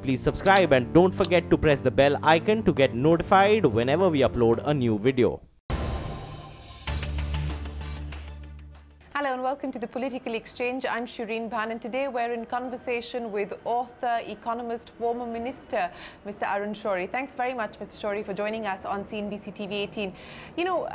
please subscribe and don't forget to press the bell icon to get notified whenever we upload a new video. Hello and welcome to the Political Exchange. I'm Shereen, Bhan, and today we're in conversation with author, economist, former minister, Mr. Arun Shourie. Thanks very much, Mr. Shourie, for joining us on CNBC TV 18. You know,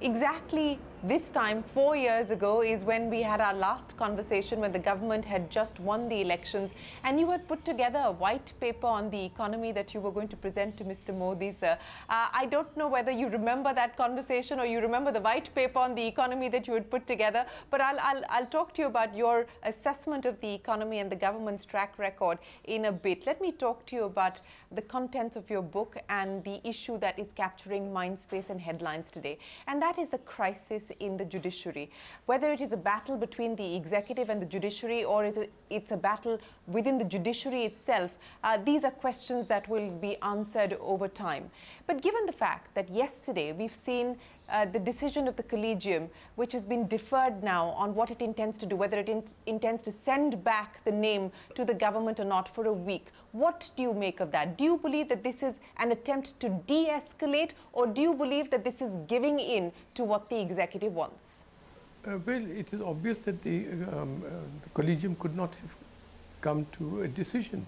exactly this time, 4 years ago, is when we had our last conversation when the government had just won the elections, and you had put together a white paper on the economy that you were going to present to Mr. Modi, sir. I don't know whether you remember that conversation or you remember the white paper on the economy that you had put together, but I'll talk to you about your assessment of the economy and the government's track record in a bit. Let me talk to you about the contents of your book and the issue that is capturing mind space and headlines today, and that is the crisis in the judiciary. Whether it is a battle between the executive and the judiciary, or it's a battle within the judiciary itself, these are questions that will be answered over time. But given the fact that yesterday we've seen the decision of the collegium, which has been deferred now on what it intends to do, whether it intends to send back the name to the government or not for a week. What do you make of that? Do you believe that this is an attempt to de-escalate, or do you believe that this is giving in to what the executive wants? Well, it is obvious that the collegium could not have come to a decision,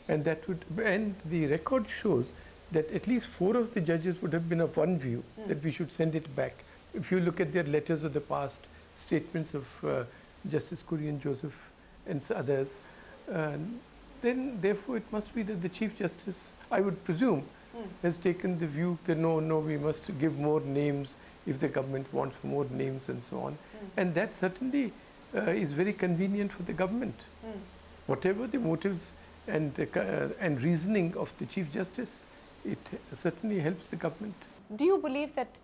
and the record shows that at least 4 of the judges would have been of one view, that we should send it back. If you look at their letters of the past, statements of Justice Kurian Joseph and others, then therefore it must be that the Chief Justice, I would presume, has taken the view that no, we must give more names if the government wants more names and so on. And that certainly is very convenient for the government. Whatever the motives and reasoning of the Chief Justice, it certainly helps the government. Do you believe that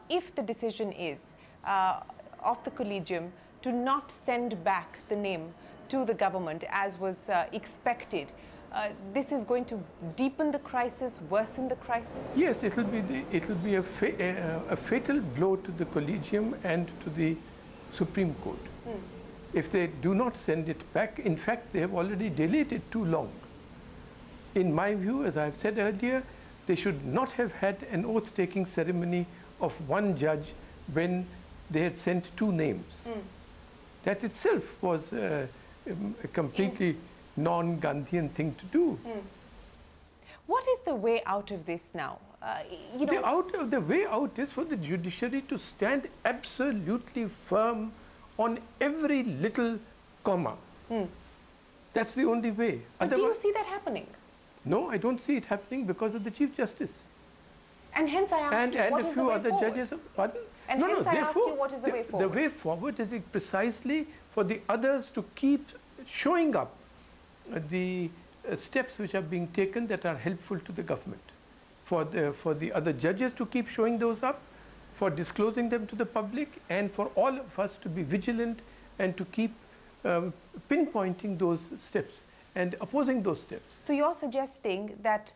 if the decision is of the collegium to not send back the name to the government as was expected, this is going to deepen the crisis, worsen the crisis? Yes, it will be a fatal blow to the collegium and to the Supreme Court. If they do not send it back, in fact, they have already delayed it too long. In my view, as I have said earlier, they should not have had an oath-taking ceremony of one judge when they had sent 2 names. That itself was a completely non-Gandhian thing to do. What is the way out of this now? You know, the way out is for the judiciary to stand absolutely firm on every little comma. That's the only way. But do you see that happening? No, I don't see it happening because of the Chief Justice. And hence I asked you, what is the way forward? And a few other judges. Pardon? And hence I ask you, what is the way forward? The way forward is precisely for the others to keep showing up the steps which are being taken that are helpful to the government. For the other judges to keep showing those up, for disclosing them to the public, and for all of us to be vigilant and to keep pinpointing those steps and opposing those steps. So you're suggesting that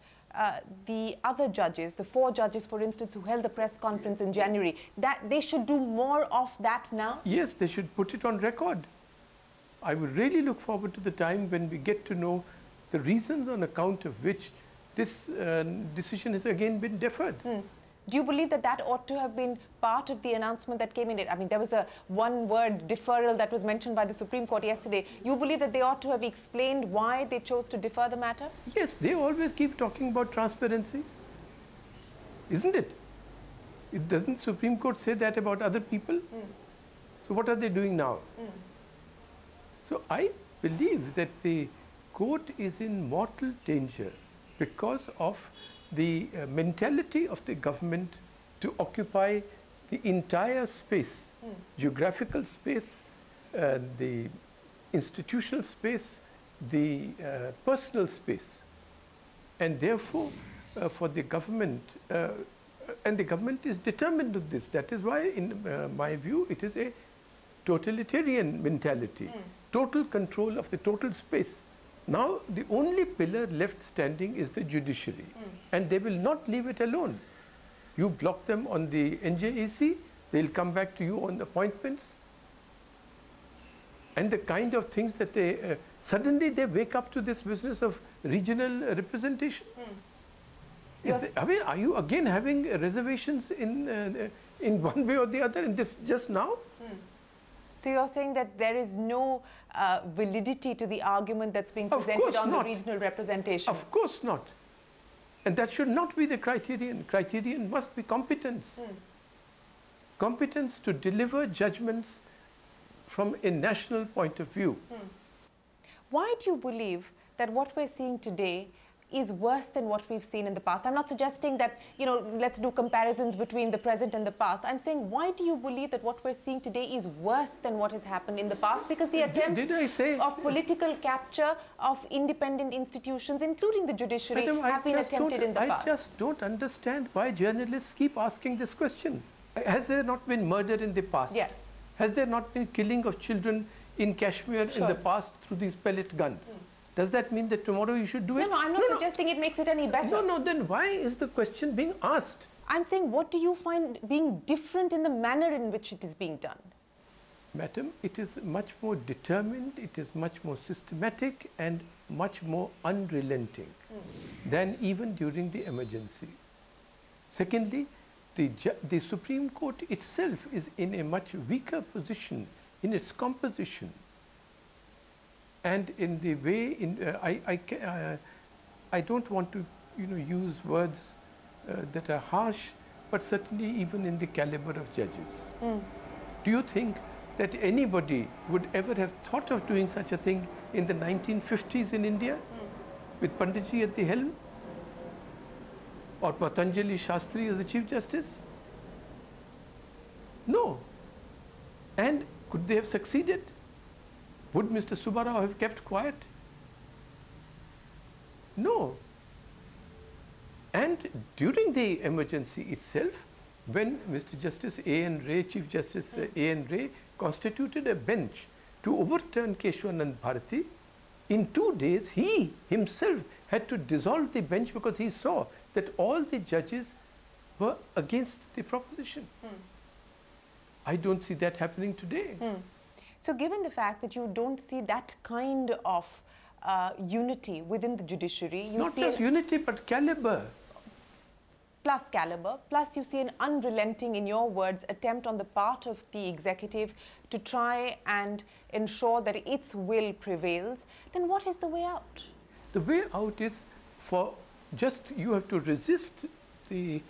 the other judges, the 4 judges, for instance, who held the press conference in January, that they should do more of that now? Yes, they should put it on record. I would really look forward to the time when we get to know the reasons on account of which this decision has again been deferred. Do you believe that that ought to have been part of the announcement that came in it? I mean, there was a one-word deferral that was mentioned by the Supreme Court yesterday. You believe that they ought to have explained why they chose to defer the matter? Yes, they always keep talking about transparency, isn't it? Doesn't the Supreme Court say that about other people? So what are they doing now? So I believe that the court is in mortal danger because of the mentality of the government to occupy the entire space, geographical space, the institutional space, the personal space. And therefore, for the government, and the government is determined with this. That is why, in my view, it is a totalitarian mentality, total control of the total space. Now, the only pillar left standing is the judiciary, and they will not leave it alone. You block them on the NJAC, they'll come back to you on appointments. And the kind of things that they, suddenly they wake up to this business of regional representation? I mean, are you again having reservations in one way or the other in this just now? So you're saying that there is no validity to the argument that's being presented on the regional representation? Of course not. And that should not be the criterion. Criterion must be competence. Competence to deliver judgments from a national point of view. Why do you believe that what we're seeing today is worse than what we've seen in the past? I'm not suggesting that, let's do comparisons between the present and the past. I'm saying, why do you believe that what we're seeing today is worse than what has happened in the past? Because the attempts of political capture of independent institutions, including the judiciary, have been attempted in the past. I just don't understand why journalists keep asking this question. Has there not been murder in the past? Yes. Has there not been killing of children in Kashmir in the past through these pellet guns? Does that mean that tomorrow you should do it? No, I'm not suggesting it makes it any better. No, then why is the question being asked? I'm saying, what do you find being different in the manner in which it is being done? Madam, it is much more determined, it is much more systematic and much more unrelenting than even during the emergency. Secondly, the Supreme Court itself is in a much weaker position in its composition. And in the way, I don't want to, use words that are harsh, but certainly even in the caliber of judges. Do you think that anybody would ever have thought of doing such a thing in the 1950s in India, with Panditji at the helm, or Patanjali Shastri as the Chief Justice? No. And could they have succeeded? Would Mr. Subbarao have kept quiet? No. And during the emergency itself, when Mr. Justice A.N. Ray, Chief Justice A.N. Ray, constituted a bench to overturn Keshwanand Bharati, in 2 days he himself had to dissolve the bench because he saw that all the judges were against the proposition. I don't see that happening today. So given the fact that you don't see that kind of unity within the judiciary, you not see just unity but caliber. Plus you see an unrelenting, in your words, attempt on the part of the executive to try and ensure that its will prevails, then what is the way out? The way out is you have to resist the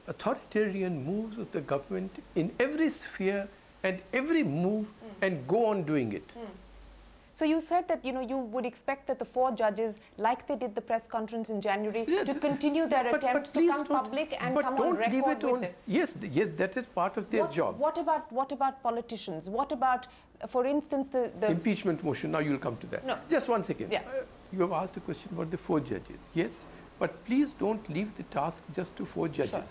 authoritarian moves of the government in every sphere and every move and go on doing it. So you said that you would expect that the 4 judges, like they did the press conference in January, to continue their attempts to come public and come on record with it. Yes, that is part of their job. What about politicians? What about, for instance, the impeachment motion? Now you'll come to that. No. Just 1 second. Yeah. You have asked a question about the 4 judges. Yes, but please don't leave the task just to 4 judges. Sure.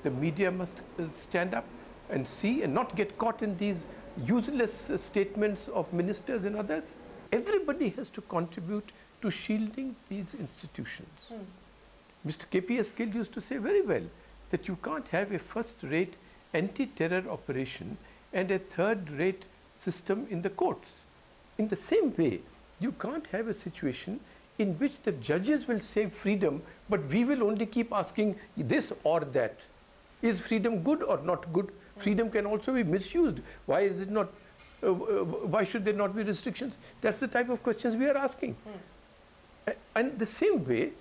The media must stand up and see and not get caught in these useless statements of ministers and others. Everybody has to contribute to shielding these institutions. Mr. K.P.S. Gill used to say very well that you can't have a first-rate anti-terror operation and a third-rate system in the courts. In the same way, you can't have a situation in which the judges will say freedom, but we will only keep asking this or that. Is freedom good or not good? Freedom can also be misused. Why is it not? Why should there not be restrictions? That's the type of questions we are asking. And the same way,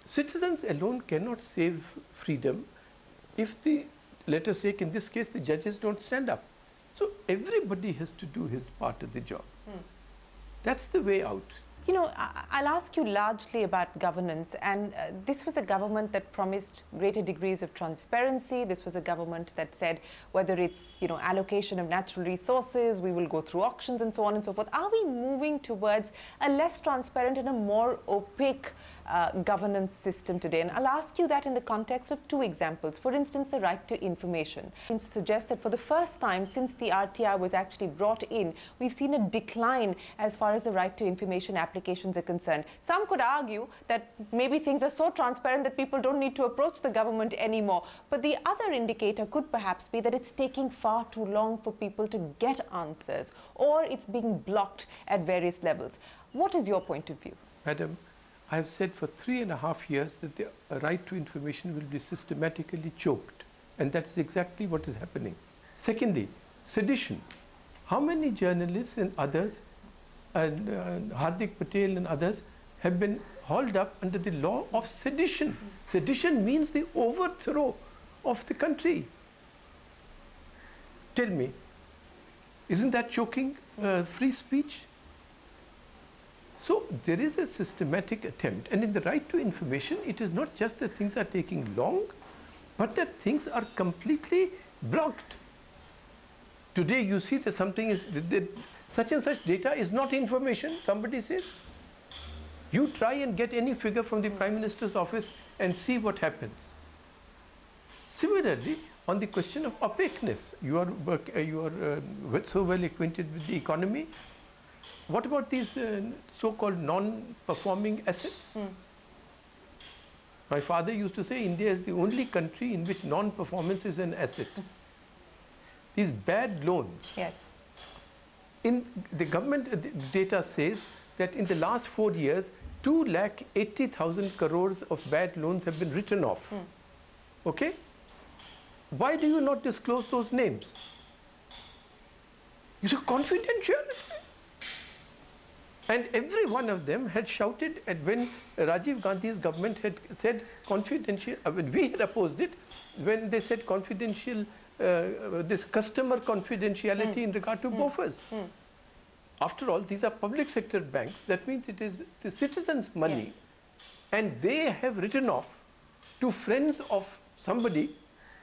citizens alone cannot save freedom if let us take in this case, the judges don't stand up. So everybody has to do his part of the job. That's the way out. I'll ask you largely about governance, and this was a government that promised greater degrees of transparency. This was a government that said whether it's allocation of natural resources, we will go through auctions and so on and so forth. Are we moving towards a less transparent and a more opaque governance system today? And I'll ask you that in the context of 2 examples. For instance, the right to information seems to suggest that for the first time since the RTI was actually brought in, we've seen a decline as far as the right to information applications are concerned. Some could argue that maybe things are so transparent that people don't need to approach the government anymore. But the other indicator could perhaps be that it's taking far too long for people to get answers, or it's being blocked at various levels. What is your point of view? Madam, I have said for 3.5 years that the right to information will be systematically choked, and that's exactly what is happening. Secondly, sedition. How many journalists and others, Hardik Patel and others, have been hauled up under the law of sedition? Sedition means the overthrow of the country. Tell me, isn't that choking free speech? So there is a systematic attempt, and in the right to information, it is not just that things are taking long, but that things are completely blocked. Today you see that something is, such and such data is not information, somebody says. You try and get any figure from the Prime Minister's office and see what happens. Similarly, on the question of opaqueness, you are so well acquainted with the economy. What about these so-called non-performing assets? My father used to say India is the only country in which non-performance is an asset. These bad loans. Yes. In the government data says that in the last 4 years, 2,80,000 crores of bad loans have been written off. Okay? Why do you not disclose those names? You say confidentiality. And every one of them had shouted at when Rajiv Gandhi's government had said confidential, when we had opposed it, when they said confidential, this customer confidentiality in regard to BOFAs. After all, these are public sector banks. That means it is the citizens' money. Yes. And they have written off to friends of somebody.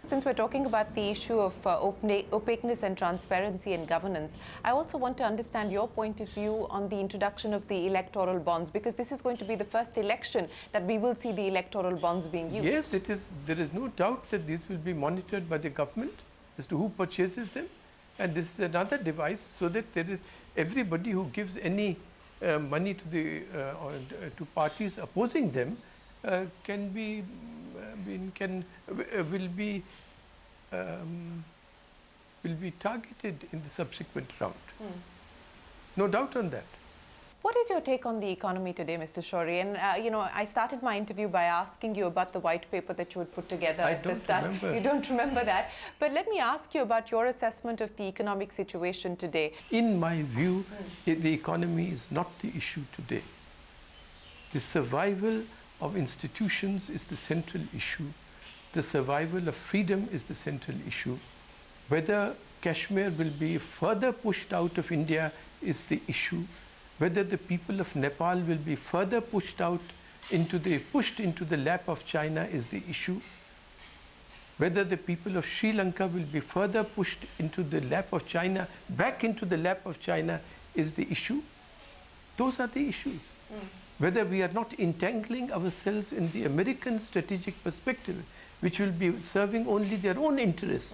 Since we're talking about the issue of opaqueness and transparency and governance, I also want to understand your point of view on the introduction of the electoral bonds, because this is going to be the first election that we will see the electoral bonds being used. Yes, it is. There is no doubt that these will be monitored by the government as to who purchases them. And this is another device so that there is everybody who gives any money to the to parties opposing them will be targeted in the subsequent round. No doubt on that. What is your take on the economy today, Mr. Shourie? And you know, I started my interview by asking you about the white paper that you had put together at the start. You don't remember that. But let me ask you about your assessment of the economic situation today. In my view, the economy is not the issue today. The survival of institutions is the central issue. The survival of freedom is the central issue. Whether Kashmir will be further pushed out of India is the issue. Whether the people of Nepal will be further pushed into the lap of China is the issue. Whether the people of Sri Lanka will be further pushed into the lap of China, back into the lap of China is the issue. Those are the issues. Whether we are not entangling ourselves in the American strategic perspective, which will be serving only their own interest,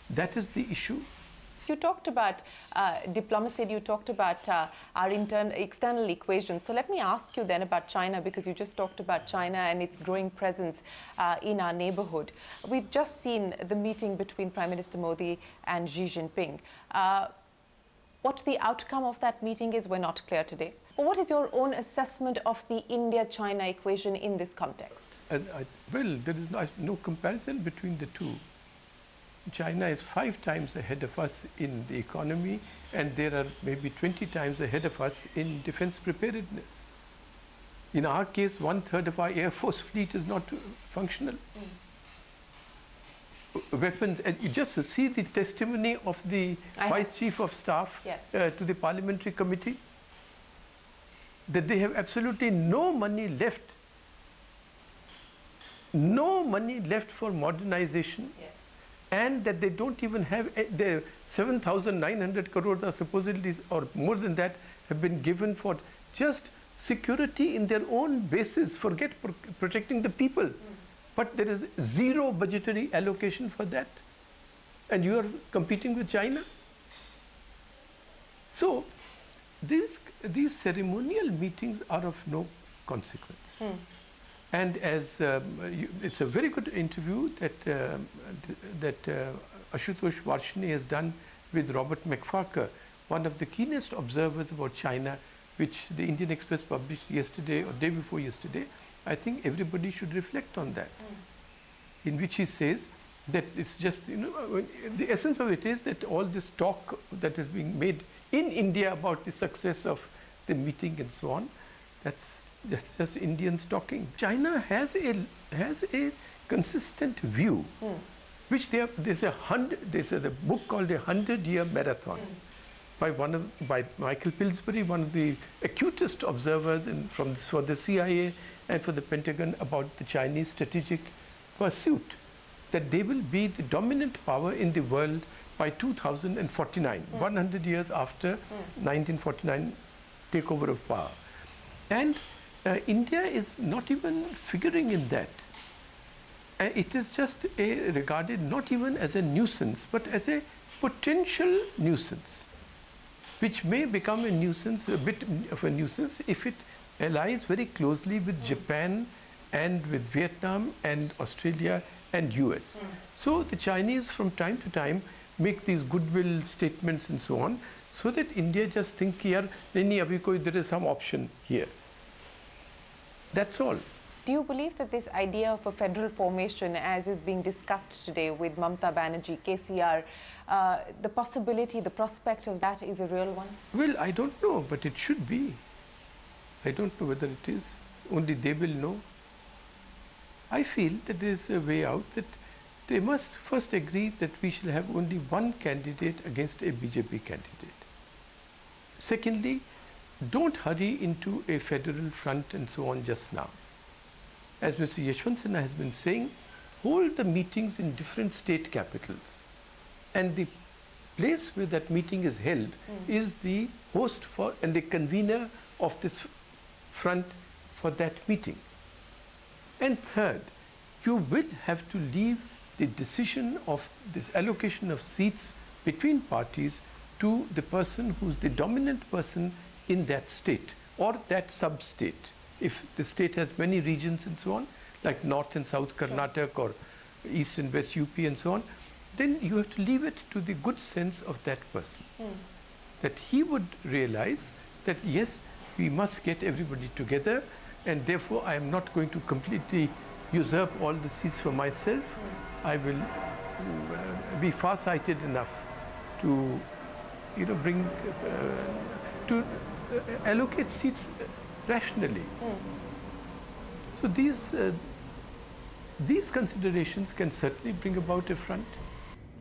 that is the issue. You talked about diplomacy, you talked about our external equations. So let me ask you then about China, because you just talked about China and its growing presence in our neighborhood. We've just seen the meeting between Prime Minister Modi and Xi Jinping. What the outcome of that meeting is, we're not clear today. But what is your own assessment of the India-China equation in this context? Well, there is no comparison between the two. China is 5 times ahead of us in the economy, and there are maybe 20 times ahead of us in defense preparedness. In our case, 1/3 of our Air Force fleet is not functional. Weapons, and you just see the testimony of the Vice Chief of Staff to the Parliamentary Committee, that they have absolutely no money left for modernization. And that they don't even have the 7,900 crores are supposedly, or more than that, have been given for just security in their own bases. Forget protecting the people. But there is zero budgetary allocation for that. And you are competing with China. So these ceremonial meetings are of no consequence. And as it's a very good interview that Ashutosh Varshini has done with Robert McFarker, one of the keenest observers about China, which the Indian Express published yesterday or day before yesterday, I think everybody should reflect on that, in which he says that it's just, the essence of it is that all this talk that is being made in India about the success of the meeting and so on, that's just Indians talking. China has a consistent view, which there's a book called A 100-Year Marathon by Michael Pillsbury, one of the acutest observers for the CIA and for the Pentagon about the Chinese strategic pursuit, that they will be the dominant power in the world by 2049, 100 years after 1949 takeover of power. And India is not even figuring in that. It is just regarded not even as a nuisance, but as a potential nuisance, which may become a nuisance, a bit of a nuisance, if it allies very closely with Japan and with Vietnam and Australia and US. So the Chinese from time to time make these goodwill statements and so on, so that India just think here, there is some option here. That's all. Do you believe that this idea of a federal formation, as is being discussed today with Mamata Banerjee, KCR, the possibility, the prospect of that is a real one? Well, I don't know, but it should be. I don't know whether it is. Only they will know. I feel that there is a way out, that they must first agree that we shall have only one candidate against a BJP candidate. Secondly, don't hurry into a federal front and so on just now. As Mr. Yashwant Sinha has been saying, hold the meetings in different state capitals. And the place where that meeting is held is the host for and the convener of this front for that meeting. And third, you will have to leave the decision of this allocation of seats between parties to the person who's the dominant person in that state or that sub-state. If the state has many regions and so on, like North and South Karnataka or East and West UP and so on, then you have to leave it to the good sense of that person. That he would realize that yes, we must get everybody together, and therefore I am not going to completely usurp all the seats for myself. I will be far-sighted enough to, bring, to allocate seats rationally. So these considerations can certainly bring about a front.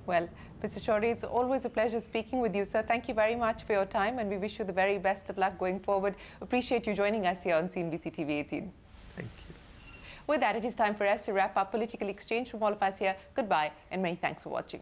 Well, Mr. Shourie, it's always a pleasure speaking with you, sir. Thank you very much for your time, and we wish you the very best of luck going forward. Appreciate you joining us here on CNBC TV 18. Thank you. With that, it is time for us to wrap up Political Exchange. From all of us here, goodbye, and many thanks for watching.